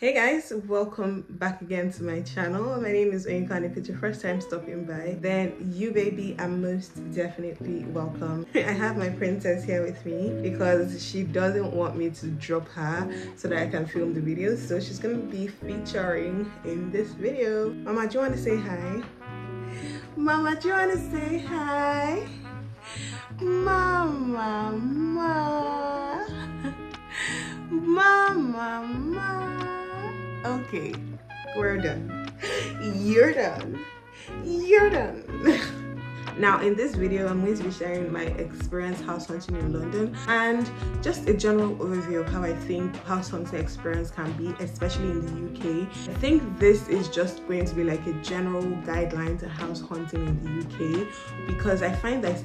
Hey guys, welcome back again to my channel. My name is Kaale. If it's your first time stopping by, then you baby are most definitely welcome. I have my princess here with me because she doesn't want me to drop her so that I can film the video. So she's gonna be featuring in this video. Mama, do you want to say hi? Mama, do you want to say hi? Mama, Mama. Okay, we're done. You're done. You're done. Now in this video, I'm going to be sharing my experience house hunting in London and just a general overview of how I think house hunting experience can be, especially in the UK. I think this is just going to be like a general guideline to house hunting in the UK because I find that it's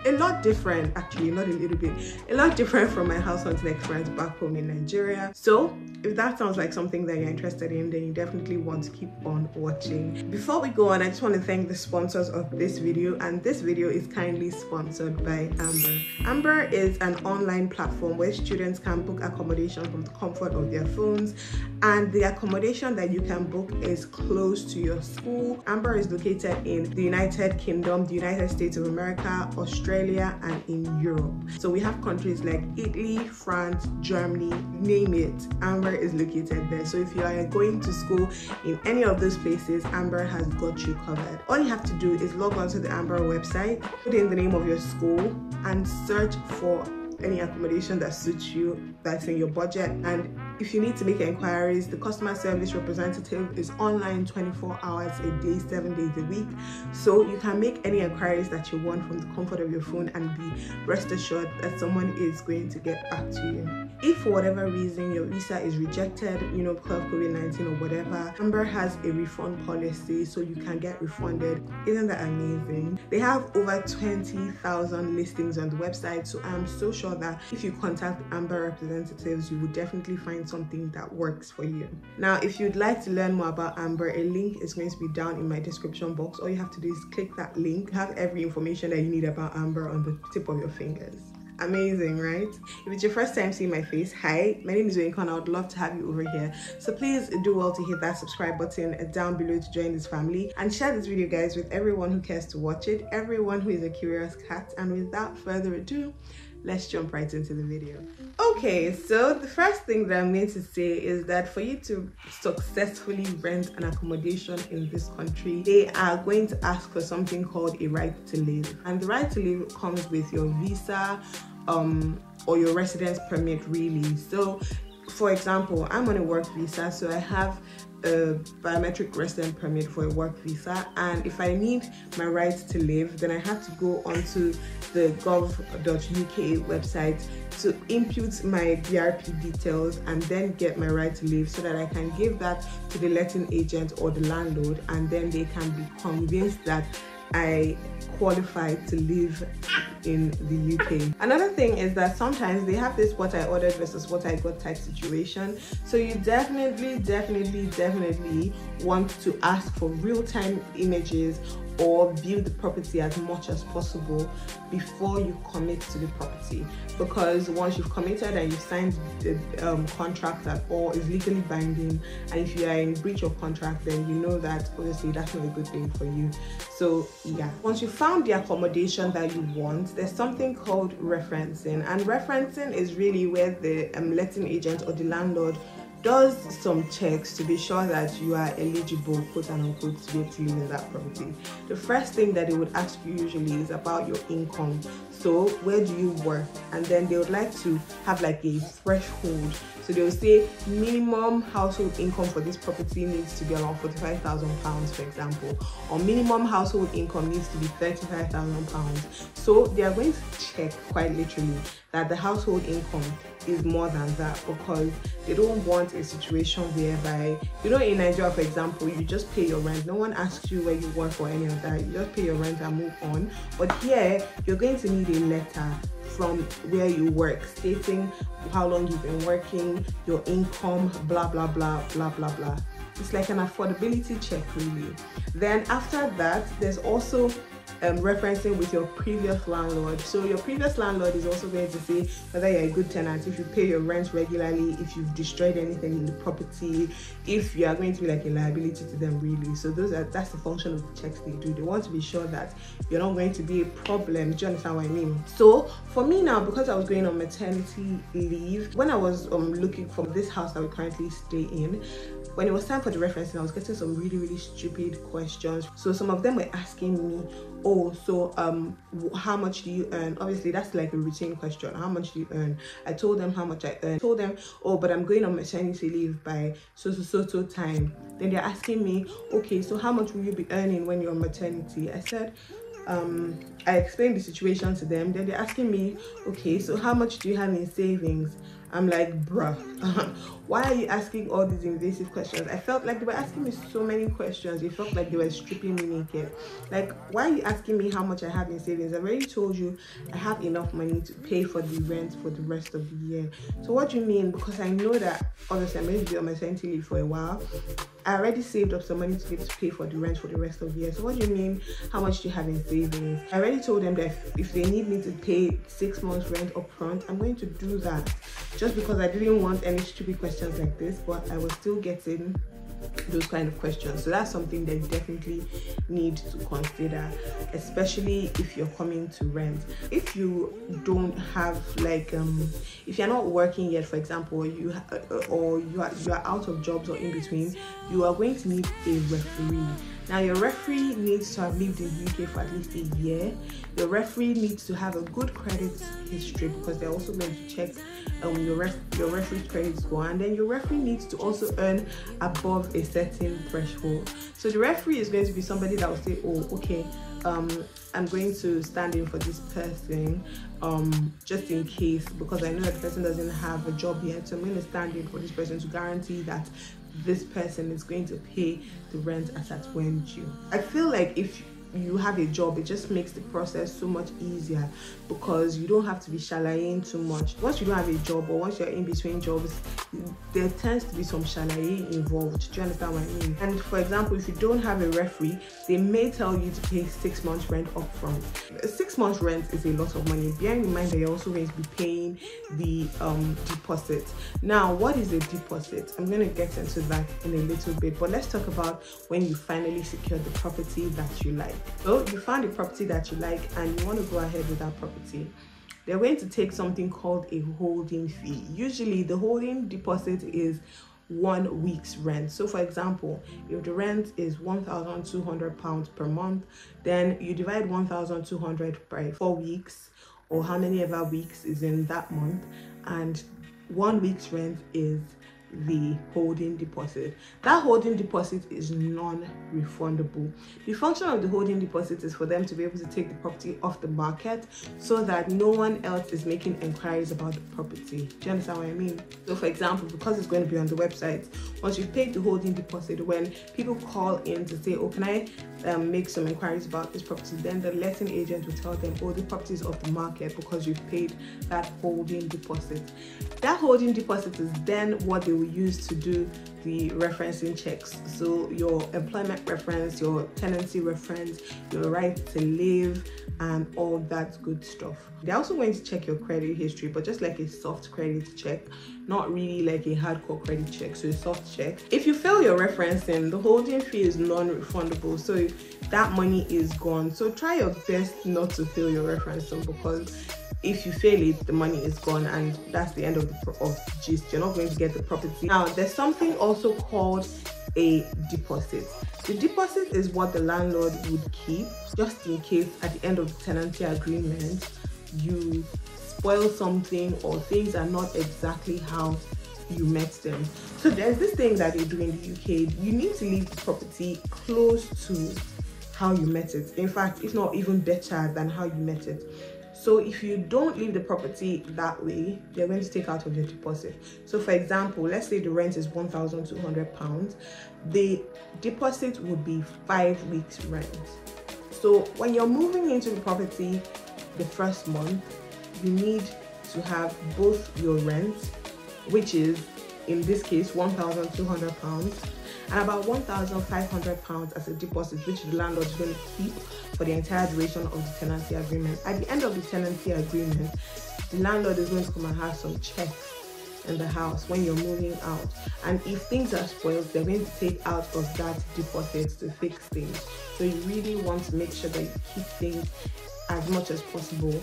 a lot different, actually, not a little bit, a lot different from my house hunting experience back home in Nigeria. So if that sounds like something that you're interested in, then you definitely want to keep on watching. Before we go on, I just want to thank the sponsors of this video, and this video is kindly sponsored by Amber. Amber is an online platform where students can book accommodation from the comfort of their phones, and the accommodation that you can book is close to your school. Amber is located in the United Kingdom, the United States of America, Australia, and in Europe. So we have countries like Italy, France, Germany, name it. Amber is located there. So if you are going to school in any of those places, Amber has got you covered. All you have to do is log on to the Amber website, put in the name of your school, and search for any accommodation that suits you, that's in your budget. And if you need to make inquiries, the customer service representative is online 24 hours a day, 7 days a week. So you can make any inquiries that you want from the comfort of your phone and be rest assured that someone is going to get back to you. If for whatever reason your visa is rejected, because of COVID-19 or whatever, Amber has a refund policy, so you can get refunded. Isn't that amazing? They have over 20,000 listings on the website, so I'm so sure that if you contact Amber representatives, you will definitely find something that works for you. Now, if you'd like to learn more about Amber, a link is going to be down in my description box. All you have to do is click that link. You have every information that you need about Amber on the tip of your fingers. Amazing, right? If it's your first time seeing my face, hi, my name is Immigrants and I would love to have you over here. So please do well to hit that subscribe button down below to join this family, and share this video, guys, with everyone who cares to watch it, everyone who is a curious cat. And without further ado, let's jump right into the video. Okay, so the first thing that I'm going to say is that for you to successfully rent an accommodation in this country, they are going to ask for something called a right to live. And the right to live comes with your visa or your residence permit, really. So for example, I'm on a work visa, so I have a biometric resident permit for a work visa, and if I need my right to live, then I have to go onto the gov.uk website to input my BRP details and then get my right to live, so that I can give that to the letting agent or the landlord, and then they can be convinced that I qualify to live in the UK. Another thing is that sometimes they have this what I ordered versus what I got type situation. So you definitely want to ask for real-time images or view the property as much as possible before you commit to the property, because once you've committed and you've signed the contract that all is legally binding, and if you are in breach of contract, then you know that obviously that's not a good thing for you. So yeah, once you found the accommodation that you want, there's something called referencing, and referencing is really where the letting agent or the landlord does some checks to be sure that you are eligible, quote and unquote, to be able to live in that property. The first thing that they would ask you usually is about your income. So where do you work? And then they would like to have like a threshold. So they'll say minimum household income for this property needs to be around £45,000, for example, or minimum household income needs to be £35,000. So they are going to check quite literally that the household income is more than that, because they don't want a situation whereby, in Nigeria, for example, you just pay your rent. No one asks you where you work or any of that. You just pay your rent and move on. But here, you're going to need a letter from where you work stating how long you've been working, your income, blah blah blah blah blah blah. It's like an affordability check, really. Then after that, there's also referencing with your previous landlord. So your previous landlord is also going to say whether you're a good tenant, if you pay your rent regularly, if you've destroyed anything in the property, if you are going to be like a liability to them, really. So that's the function of the checks they do. They want to be sure that you're not going to be a problem. Do you understand what I mean? So for me now, because I was going on maternity leave, when I was looking for this house that we currently stay in, when it was time for the referencing, I was getting some really stupid questions. So some of them were asking me, oh, so how much do you earn? Obviously that's like a routine question. How much do you earn? I told them how much I earn. I told them, oh, but I'm going on maternity leave by so time. Then they're asking me, okay, so how much will you be earning when you're on maternity? I said, I explained the situation to them. Then they're asking me, okay, so how much do you have in savings? I'm like, bruh, why are you asking all these invasive questions? I felt like they were asking me so many questions. It felt like they were stripping me naked. Like, why are you asking me how much I have in savings? I've already told you I have enough money to pay for the rent for the rest of the year. So what do you mean? Because I know that obviously I'm going to be on maternity leave for a while. I already saved up some money to be able to pay for the rent for the rest of the year. So what do you mean, how much do you have in savings? I already told them that if they need me to pay 6 months rent up front, I'm going to do that. Just because I didn't want any stupid questions like this, but I was still getting those kind of questions. So that's something that you definitely need to consider, especially if you're coming to rent. If you don't have like if you're not working yet, for example, or you are out of jobs or in between, you are going to need a referee. Now your referee needs to have lived in the UK for at least a year. Your referee needs to have a good credit history, because they're also going to check your referee's credit score, and then your referee needs to also earn above a certain threshold. So the referee is going to be somebody that will say, oh, okay, I'm going to stand in for this person just in case, because I know that the person doesn't have a job yet, so I'm going to stand in for this person to guarantee that this person is going to pay the rent as at when due. I feel like if you have a job, it just makes the process so much easier, because you don't have to be shallaying too much. Once you don't have a job, or once you're in between jobs, there tends to be some shallaying involved. Do you understand what I mean? And for example, if you don't have a referee, they may tell you to pay 6 months rent up front. 6 months rent is a lot of money, bearing in mind that you're also going to be paying the deposit. Now, what is a deposit? I'm going to get into that in a little bit, but let's talk about when you finally secure the property that you like. So you found a property that you like and you want to go ahead with that property. They're going to take something called a holding fee. Usually the holding deposit is 1 week's rent. So for example, if the rent is £1,200 per month, then you divide 1,200 by 4 weeks, or how many ever weeks is in that month, and 1 week's rent is the holding deposit. That holding deposit is non-refundable. The function of the holding deposit is for them to be able to take the property off the market, so that no one else is making inquiries about the property. Do you understand what I mean? So for example, because it's going to be on the website, once you've paid the holding deposit, when people call in to say, oh, can I make some inquiries about this property, then the letting agent will tell them, oh, the property is off the market because you've paid that holding deposit. That holding deposit is then what they will use to do the referencing checks. So your employment reference, your tenancy reference, your right to live, and all that good stuff. They're also going to check your credit history, but just like a soft credit check, not really like a hardcore credit check. So a soft check. If you fail your referencing, the holding fee is non-refundable, so that money is gone. So try your best not to fail your referencing, because if you fail it, the money is gone, and that's the end of the gist. You're not going to get the property. Now, there's something also called a deposit. The deposit is what the landlord would keep just in case at the end of the tenancy agreement you spoil something, or things are not exactly how you met them. So there's this thing that they do in the UK. You need to leave the property close to how you met it. In fact, if not even better than how you met it. So if you don't leave the property that way, they're going to take out of your deposit. So for example, let's say the rent is £1,200. The deposit would be 5 weeks rent. So when you're moving into the property the first month, you need to have both your rent, which is in this case £1,200, and about £1,500 as a deposit, which the landlord is going to keep for the entire duration of the tenancy agreement. At the end of the tenancy agreement, the landlord is going to come and have some checks in the house when you're moving out, and if things are spoiled, they're going to take out of that deposit to fix things. So you really want to make sure that you keep things as much as possible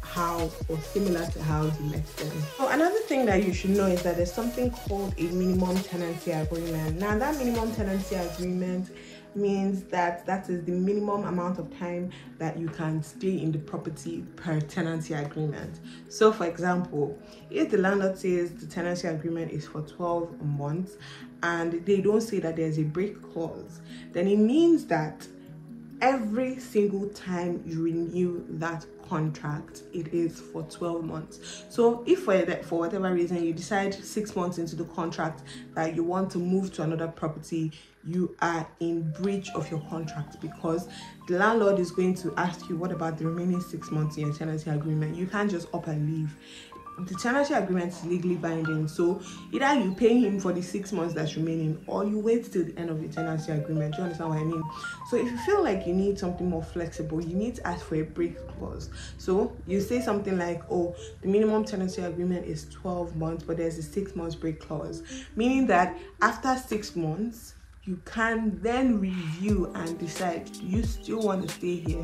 how or similar to how you left them. So another thing that you should know is that there's something called a minimum tenancy agreement. Now that minimum tenancy agreement means that that is the minimum amount of time that you can stay in the property per tenancy agreement. So for example, if the landlord says the tenancy agreement is for 12 months and they don't say that there's a break clause, then it means that every single time you renew that contract, it is for 12 months. So if for whatever reason you decide 6 months into the contract that you want to move to another property, you are in breach of your contract, because the landlord is going to ask you, what about the remaining 6 months in your tenancy agreement? You can't just up and leave. The tenancy agreement is legally binding, so either you pay him for the 6 months that's remaining, or you wait till the end of the tenancy agreement. Do you understand what I mean? So if you feel like you need something more flexible, you need to ask for a break clause. So you say something like, oh, the minimum tenancy agreement is 12 months, but there's a 6 months break clause, meaning that after 6 months you can then review and decide, do you still want to stay here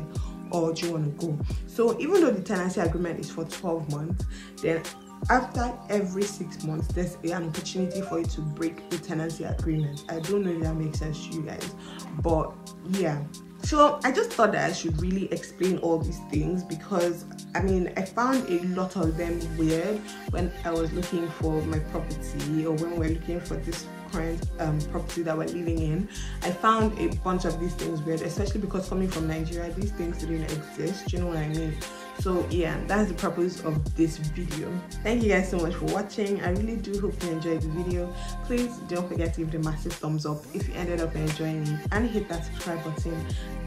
or do you want to go? So even though the tenancy agreement is for 12 months, then after every 6 months, there's an opportunity for you to break the tenancy agreement. I don't know if that makes sense to you guys, but yeah. So I just thought that I should really explain all these things, because I mean, I found a lot of them weird when I was looking for my property, or when we're looking for this current property that we're living in. I found a bunch of these things weird, especially because coming from Nigeria, these things didn't exist. You know what I mean? So yeah, that's the purpose of this video. Thank you guys so much for watching. I really do hope you enjoyed the video. Please don't forget to give it a massive thumbs up if you ended up enjoying it, and hit that subscribe button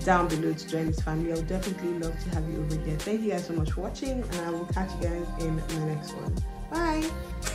down below to join this family. I would definitely love to have you over here. Thank you guys so much for watching, and I will catch you guys in the next one. Bye.